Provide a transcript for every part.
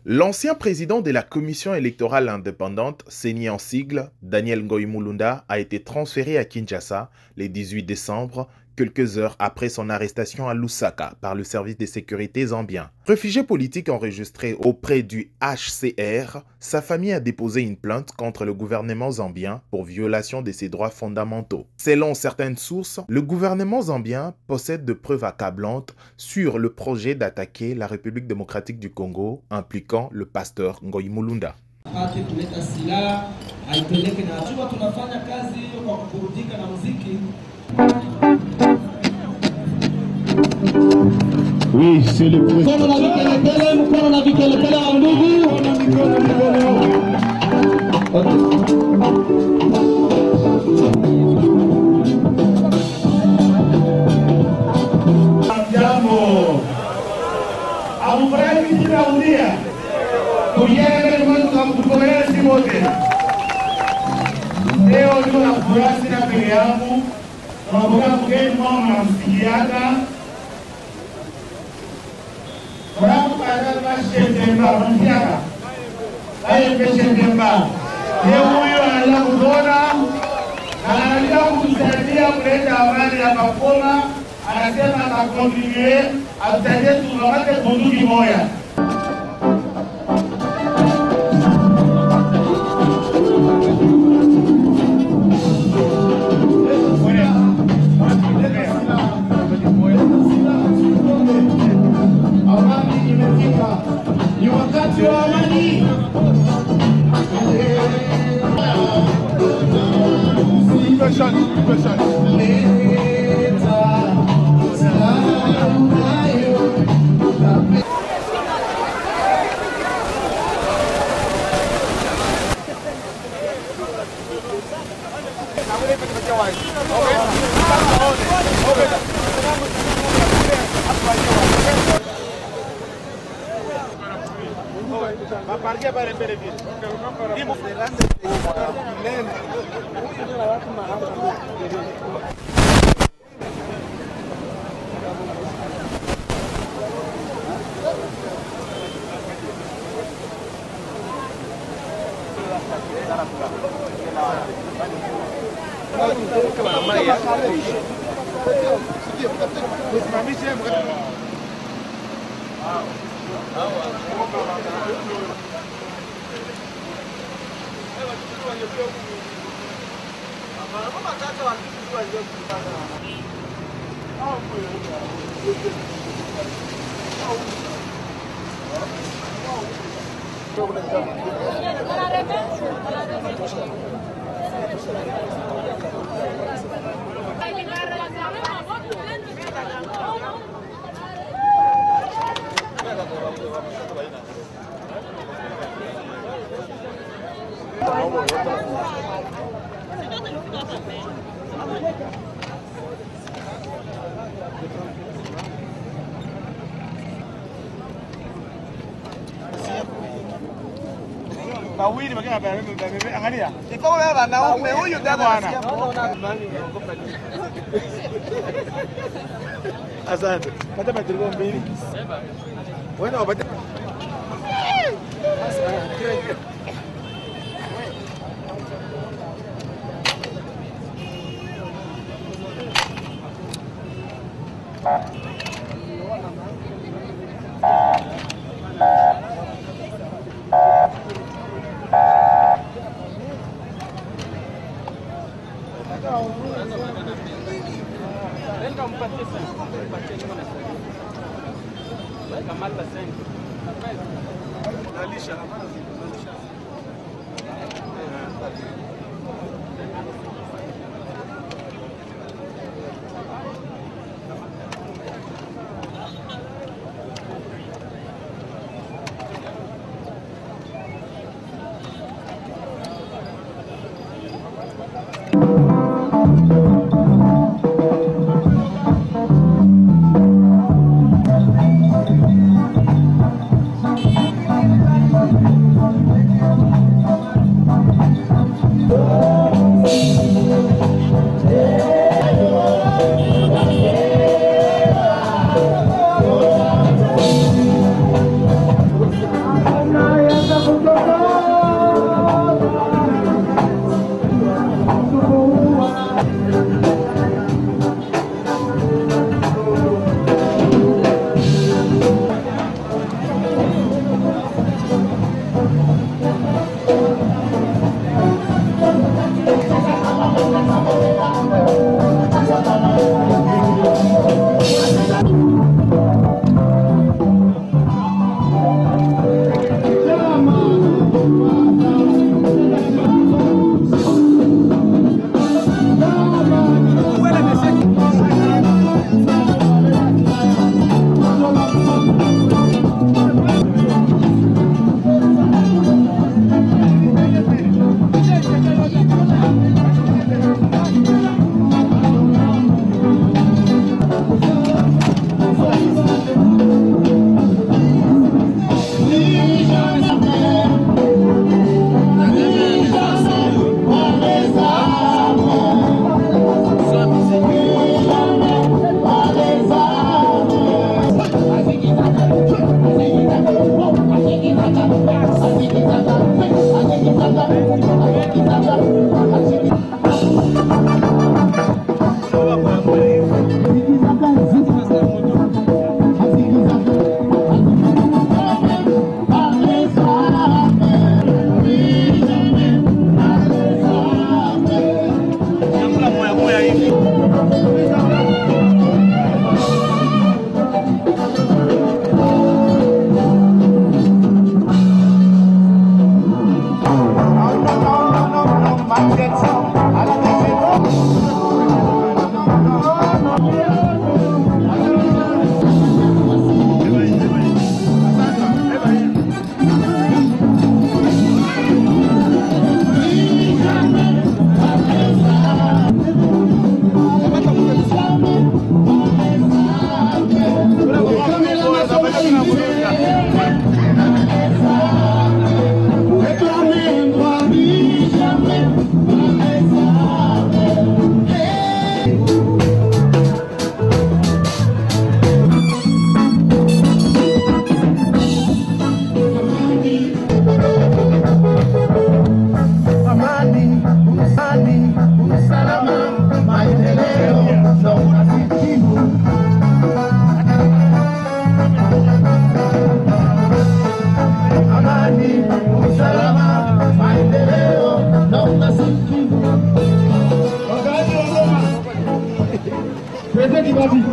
L'ancien président de la Commission électorale indépendante, CENI en sigle, Daniel Ngoï Mulunda, a été transféré à Kinshasa le 18 décembre, quelques heures après son arrestation à Lusaka par le service de sécurité zambien. Réfugié politique enregistré auprès du HCR, sa famille a déposé une plainte contre le gouvernement zambien pour violation de ses droits fondamentaux. Selon certaines sources, le gouvernement zambien possède de preuves accablantes sur le projet d'attaquer la République démocratique du Congo impliquant le pasteur Ngoï Mulunda. Oui, c'est le président. Asante. Pata matriko mbili. Wewe unapata. vas-y.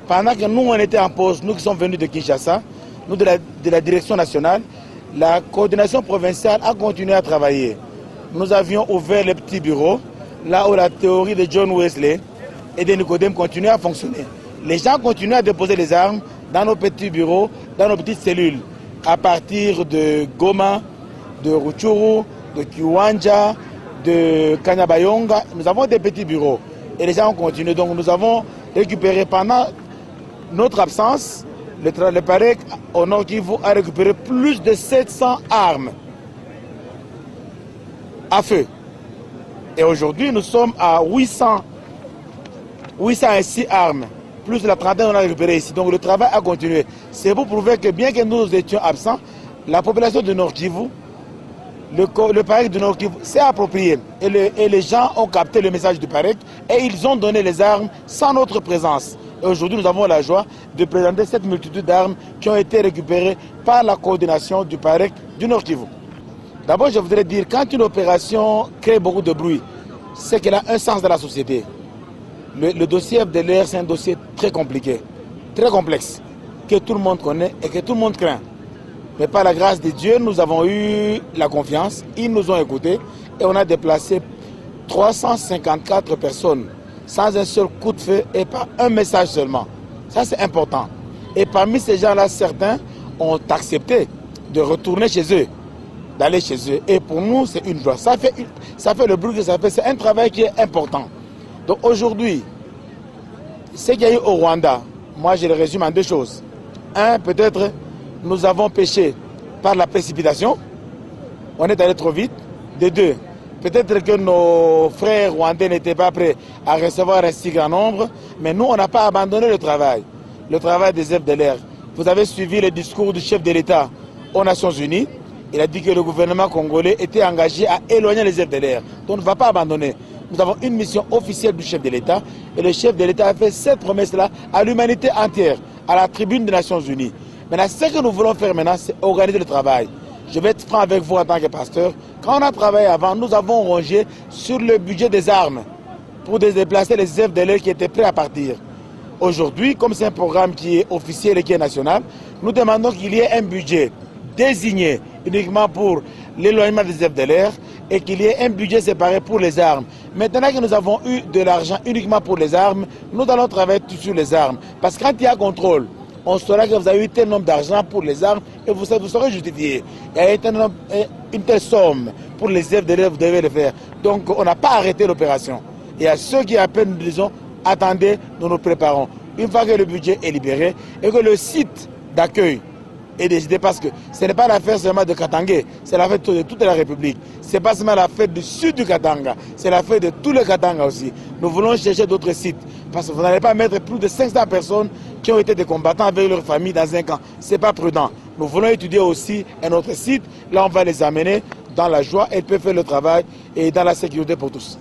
Pendant que nous, on était en pause, nous qui sommes venus de Kinshasa, nous de la direction nationale, la coordination provinciale a continué à travailler. Nous avions ouvert les petits bureaux, là où la théorie de John Wesley et de Nicodème continuait à fonctionner. Les gens continuaient à déposer les armes dans nos petits bureaux, dans nos petites cellules, à partir de Goma, de Rutshuru, de Kiwanja, de Kanyabayonga. Nous avons des petits bureaux et les gens ont continué. Donc nous avons récupéré pendant notre absence, le PAREC au Nord Kivu a récupéré plus de 700 armes à feu. Et aujourd'hui, nous sommes à 806 armes, plus de la trentaine qu'on a récupéré ici. Donc le travail a continué. C'est pour prouver que bien que nous étions absents, la population du Nord Kivu, le PAREC du Nord Kivu s'est approprié. Et les gens ont capté le message du PAREC et ils ont donné les armes sans notre présence. Et aujourd'hui, nous avons la joie de présenter cette multitude d'armes qui ont été récupérées par la coordination du PAREC du Nord Kivu. D'abord, je voudrais dire, quand une opération crée beaucoup de bruit, c'est qu'elle a un sens dans la société. Le dossier FDLR, c'est un dossier très compliqué, très complexe, que tout le monde connaît et que tout le monde craint. Mais par la grâce de Dieu, nous avons eu la confiance, ils nous ont écoutés et on a déplacé 354 personnes sans un seul coup de feu et pas un message seulement. Ça, c'est important. Et parmi ces gens-là, certains ont accepté de retourner chez eux, d'aller chez eux. Et pour nous, c'est une joie. Ça fait le bruit que ça fait. C'est un travail qui est important. Donc aujourd'hui, ce qu'il y a eu au Rwanda, moi je le résume en deux choses. Un, peut-être nous avons péché par la précipitation. On est allé trop vite. De deux, peut-être que nos frères rwandais n'étaient pas prêts à recevoir un si grand nombre. Mais nous, on n'a pas abandonné le travail des FDLR. Vous avez suivi le discours du chef de l'État aux Nations Unies. Il a dit que le gouvernement congolais était engagé à éloigner les FDLR. Donc on ne va pas abandonner. Nous avons une mission officielle du chef de l'État. Et le chef de l'État a fait cette promesse-là à l'humanité entière, à la tribune des Nations Unies. Maintenant, ce que nous voulons faire maintenant, c'est organiser le travail. Je vais être franc avec vous en tant que pasteur. Quand on a travaillé avant, nous avons rongé sur le budget des armes pour déplacer les FDLR qui étaient prêts à partir. Aujourd'hui, comme c'est un programme qui est officiel et qui est national, nous demandons qu'il y ait un budget désigné uniquement pour l'éloignement des FDLR et qu'il y ait un budget séparé pour les armes. Maintenant que nous avons eu de l'argent uniquement pour les armes, nous allons travailler sur les armes. Parce que quand il y a contrôle, on saura que vous avez eu tel nombre d'argent pour les armes et vous saurez justifier. Il y a une telle somme pour les FDLR, vous devez le faire. Donc on n'a pas arrêté l'opération. Et à ceux qui appellent, nous disons, attendez, nous nous préparons. Une fois que le budget est libéré et que le site d'accueil est décidé, parce que ce n'est pas l'affaire seulement de Katanga, c'est l'affaire de toute la République. Ce n'est pas seulement l'affaire du sud du Katanga, c'est l'affaire de tout le Katanga aussi. Nous voulons chercher d'autres sites, parce que vous n'allez pas mettre plus de 500 personnes qui ont été des combattants avec leur famille dans un camp. Ce n'est pas prudent. Nous voulons étudier aussi un autre site, là on va les amener dans la joie et ils peuvent faire le travail et dans la sécurité pour tous.